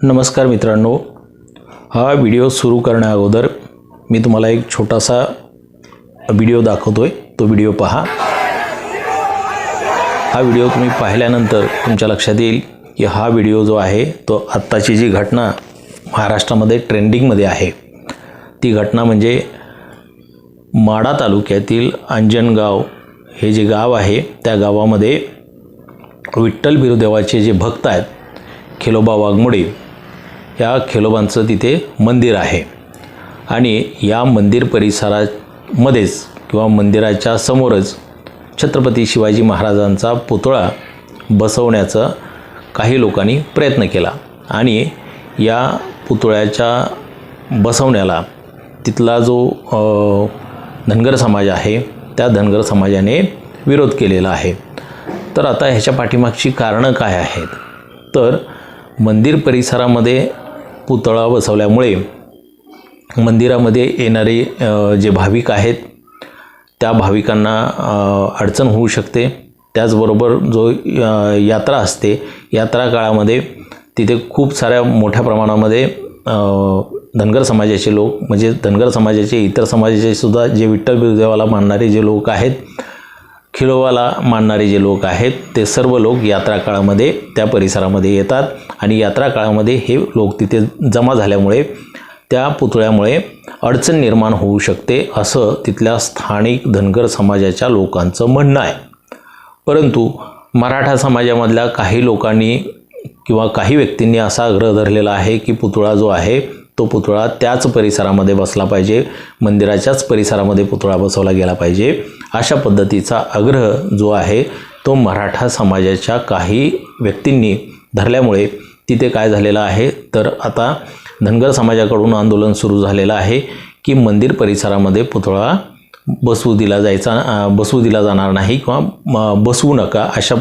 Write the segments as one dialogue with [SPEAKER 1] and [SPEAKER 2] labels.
[SPEAKER 1] नमस्कार मित्रांनो, हा व्हिडिओ सुरू करण्याअगोदर मी तुम्हाला एक छोटासा व्हिडिओ दाखवतोय। तो व्हिडिओ पहा। हा व्हिडिओ तुम्ही पाहिल्यानंतर तुमच्या लक्षात येईल की हा व्हिडिओ जो आहे तो आत्ताची जी घटना महाराष्ट्रामध्ये ट्रेंडिंगमध्ये आहे ती घटना म्हणजे माढा तालुक्यातील अंजनगाव हे जे गाव आहे त्या गावामध्ये विठ्ठल बिरुदेवाचे जे भक्त आहेत खिलोबा वाघमोडे, या खिलोबांचं तिथे मंदिर आहे आणि या मंदिर परिसरामध्येच किंवा मंदिराच्या समोरच छत्रपती शिवाजी महाराजांचा पुतळा बसवण्याचा काही लोकांनी प्रयत्न केला आणि या पुतळ्याच्या बसवण्याला तिथला जो धनगर समाज आहे त्या धनगर समाजाने विरोध केलेला आहे। तर आता ह्याच्या पाठीमागची कारणं काय आहेत? तर मंदिर परिसरामध्ये पुतळा बसवल्यामुळे मंदिरामध्ये येणारे जे भाविक आहेत त्या भाविकांना अडचण होऊ शकते। त्याचबरोबर जो यात्रा असते, यात्रा काळामध्ये तिथे खूप साऱ्या मोठ्या प्रमाणामध्ये धनगर समाजाचे लोक म्हणजे धनगर समाजाचे इतर समाजाचे सुद्धा जे विठ्ठल बिरुदेवाला मानणारे जे लोक आहेत, खिलोबाला मानणारे जे लोक आहेत ते सर्व लोक यात्रा काळामध्ये त्या परिसरामध्ये येतात आणि यात्रा काळामध्ये हे लोक तिथे जमा झाल्यामुळे त्या पुतळ्यामुळे अडचण निर्माण होऊ शकते असं तिथल्या स्थानिक धनगर समाजाच्या लोकांचं म्हणणं आहे। परंतु मराठा समाजामधल्या काही लोकांनी किंवा काही व्यक्तींनी असा आग्रह धरलेला आहे की पुतळा जो आहे तो पुतळा त्याच परिसरामध्ये बसला पाहिजे, मंदिराच्याच परिसरामध्ये पुतळा बसवला गेला पाहिजे। अशा पद्धतीचा आग्रह जो आहे तो मराठा समाजाच्या काही व्यक्तींनी धरल्यामुळे तिथे काय झालेलं आहे तर आता धनगर समाजाकडून आंदोलन सुरू झालेलं आहे की मंदिर परिसरामध्ये पुतळा बसवू दिला जाणार नाही किंवा बसवू नका अशा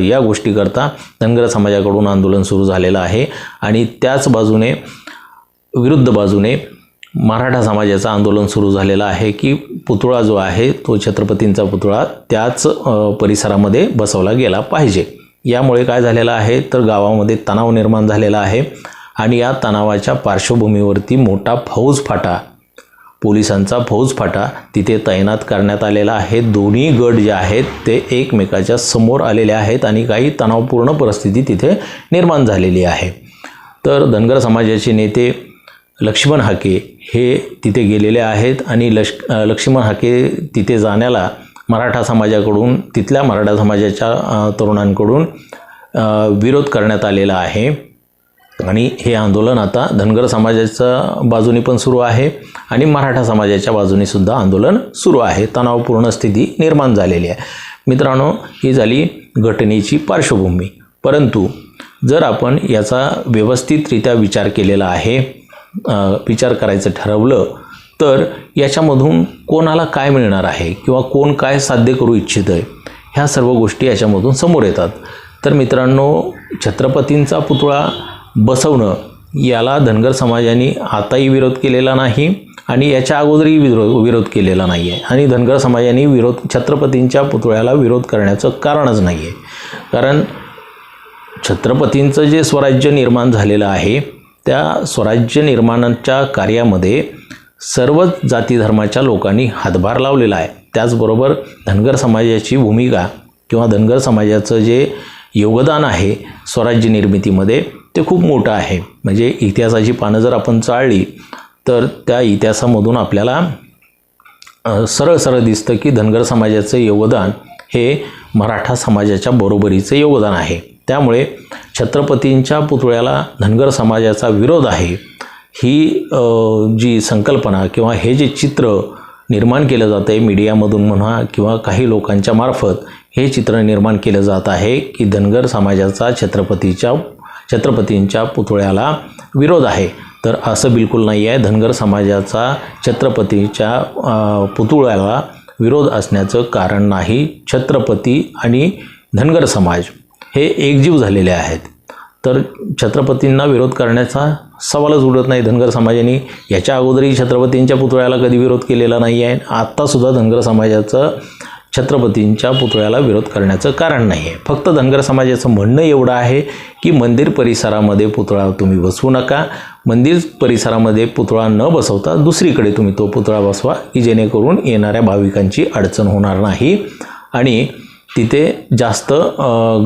[SPEAKER 1] या गोष्टीकरता धनगर समाजाकडून आंदोलन सुरू झालेलं आहे। आणि त्याच बाजूने विरुद्ध बाजूने मराठा समाजाचं आंदोलन सुरू झालेलं आहे की पुतळा जो आहे तो छत्रपतींचा पुतळा त्याच परिसरामध्ये बसवला गेला पाहिजे। यामुळे काय झालेलं आहे तर गावामध्ये तणाव निर्माण झालेला आहे आणि या तणावाच्या पार्श्वभूमीवरती मोठा फौजफाटा, पोलिसांचा फौजफाटा तिथे तैनात करण्यात आलेला आहे। दोन्ही गट जे आहेत ते एकमेकाच्या समोर आलेले आहेत आणि काही तणावपूर्ण परिस्थिती तिथे निर्माण झालेली आहे। तर धनगर समाजाचे नेते लक्ष्मण हाके हे तिथे गेलेले आहेत आणि लक्ष्मण हाके तिथे जाण्याला मराठा समाजाकडून तिथल्या मराठा समाजाच्या तरुणांकडून विरोध करण्यात आलेला आहे आणि हे आंदोलन आता धनगर समाजाच्या बाजूने पण सुरू आहे आणि मराठा समाजाच्या बाजूने सुद्धा आंदोलन सुरू आहे। तणावपूर्ण स्थिती निर्माण झालेली आहे। मित्रांनो, ही झाली घटनेची पार्श्वभूमी। परंतु जर आपण याचा व्यवस्थितरित्या विचार केलेला आहे, विचार करायचं ठरवलं तर याच्यामधून कोणाला काय मिळणार आहे किंवा कोण काय साध्य करू इच्छित आहे ह्या सर्व गोष्टी याच्यामधून समोर येतात। तर मित्रांनो, छत्रपतींचा पुतळा बसवणं याला धनगर समाजाने आताही विरोध केलेला नाही आणि याच्या अगोदरही विरोध केलेला नाही आहे आणि धनगर समाजाने छत्रपतींच्या पुतळ्याला विरोध करण्याचं कारणच नाही आहे। कारण छत्रपतींचं जे स्वराज्य निर्माण झालेलं आहे त्या स्वराज्य निर्माणाच्या कार्यामध्ये सर्वच जाती धर्माच्या लोकांनी हातभार लावलेला आहे। त्याचबरोबर धनगर समाजाची भूमिका किंवा धनगर समाजाचं जे योगदान आहे स्वराज्य निर्मितीमध्ये ते खूप मोठं आहे। म्हणजे इतिहासाची पानं जर आपण चाळली तर त्या इतिहासामधून आपल्याला सरळ दिसतं की धनगर समाजाचं योगदान हे मराठा समाजाच्या बरोबरीचं योगदान आहे। त्यामुळे छत्रपतींच्या पुतळ्याला धनगर समाजाचा विरोध आहे ही जी संकल्पना किंवा हे जे चित्र निर्माण केलं जातं आहे मीडियामधून म्हणा किंवा काही लोकांच्या मार्फत हे चित्र निर्माण केलं जात आहे की धनगर समाजाचा छत्रपतींच्या पुतळ्याला विरोध आहे। तर असं बिलकुल नाही आहे। धनगर समाजाचा छत्रपतीच्या पुतळ्याला विरोध असण्याचं कारण नाही। छत्रपती आणि धनगर समाज हे एकजीव झालेले आहेत। तर छत्रपतींना विरोध करण्याचा सवालच उडत नाही। धनगर समाजाने याच्या अगोदरही छत्रपतींच्या पुतळ्याला कधी विरोध केलेला नाही आहे। आत्तासुद्धा धनगर समाजाचं छत्रपतींच्या पुतळ्याला विरोध करण्याचं कारण नाही आहे. फक्त धनगर समाजाचं म्हणणं एवढं आहे की मंदिर परिसरामध्ये पुतळा तुम्ही बसवू नका. मंदिर परिसरामध्ये पुतळा न बसवता दुसरीकडे तुम्ही तो पुतळा बसवा की जेणेकरून येणाऱ्या भाविकांची अडचण होणार नाही आणि तिथे जास्त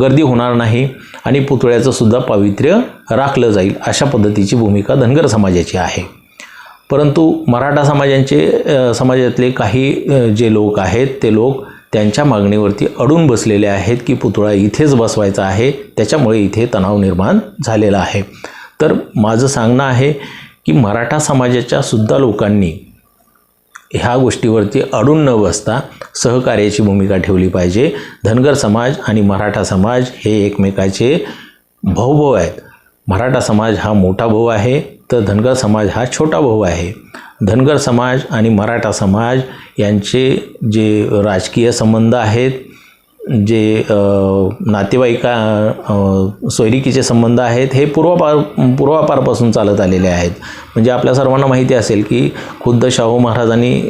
[SPEAKER 1] गर्दी होणार नाही आणि पुतळ्याचं सुद्धा पावित्र्य राखलं जाईल, अशा पद्धतीची भूमिका धनगर समाजाची आहे. परंतु मराठा समाजातले काही जे लोक आहेत ते लोक त्यांच्या मागणीवरती अडून बसलेले आहेत की पुतळा इथेच बसवायचा आहे, त्याच्यामुळे इथे तणाव निर्माण झालेला आहे. तर माझं सांगणं आहे की मराठा समाजाच्या सुद्धा लोकांनी ह्या गोष्टीवरती अडून न बसता सहकार्याची भूमिका ठेवली पाहिजे. धनगर समाज आणि मराठा समाज हे एकमेकाचे भाऊभाऊ आहेत. मराठा समाज हा मोठा भाऊ आहे तर धनगर समाज हा छोटा भाऊ आहे. धनगर समाज आणि मराठा समाज यांचे जे राजकीय संबंध आहेत, जे नातेवाईका सोयरिकीचे संबंध आहेत, हे पूर्वापारपासून चालत आलेले आहेत. म्हणजे आपल्या सर्वांना माहिती असेल की खुद्द शाहू महाराजांनी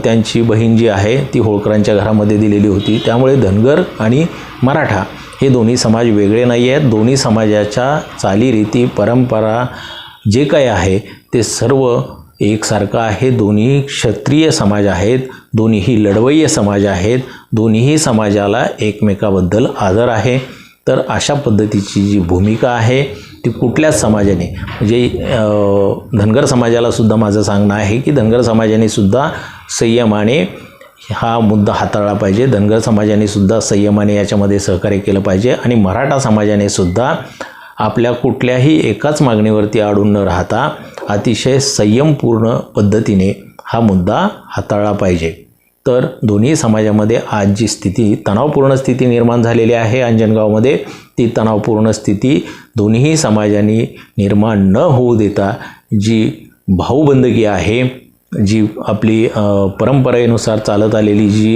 [SPEAKER 1] त्यांची बहीण जी आहे ती होळकरांच्या घरामध्ये दिलेली होती. त्यामुळे धनगर आणि मराठा हे दोन्ही समाज वेगळे नाही आहेत. दोन्ही समाजाच्या चालीरीती परंपरा जे काही आहे ते सर्व एकसारखं आहे. दोन्ही क्षत्रिय समाज आहेत, दोन्हीही लढवय्ये समाज आहेत, दोन्हीही समाजाला एकमेकाबद्दल आदर आहे. तर अशा पद्धतीची जी भूमिका आहे ती कुठल्याच समाजाने, म्हणजे धनगर समाजाला सुद्धा माझं सांगणं आहे की धनगर समाजाने सुद्धा संयमाने हा मुद्दा हाताळला पाहिजे. धनगर समाजाने सुद्धा संयमाने याच्यामध्ये सहकार्य केलं पाहिजे आणि मराठा समाजाने सुद्धा आपल्या कुठल्याही एकाच मागणीवरती अडून न राहता अतिशय संयमपूर्ण पद्धतीने हा मुद्दा हाताळला पाहिजे. तर दोन्ही समाजामध्ये आज जी स्थिती, तणावपूर्ण स्थिती निर्माण झालेली आहे अंजनगावमध्ये, ती तणावपूर्ण स्थिती दोन्ही समाजांनी निर्माण न होऊ देता जी भाऊबंदगी आहे, जी आपली परंपरेनुसार चालत आलेली जी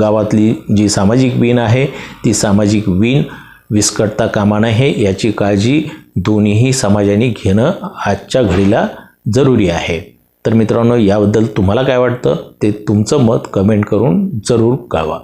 [SPEAKER 1] गावातली जी सामाजिक वीण आहे, ती सामाजिक वीण विस्कटता कामा नये याची काळजी दोन्हीही समाजांनी घेणं आजच्या घडीला जरुरी आहे. तर मित्रांनो, याबद्दल तुम्हाला काय वाटतं ते तुमचं मत कमेंट करून जरूर कळवा.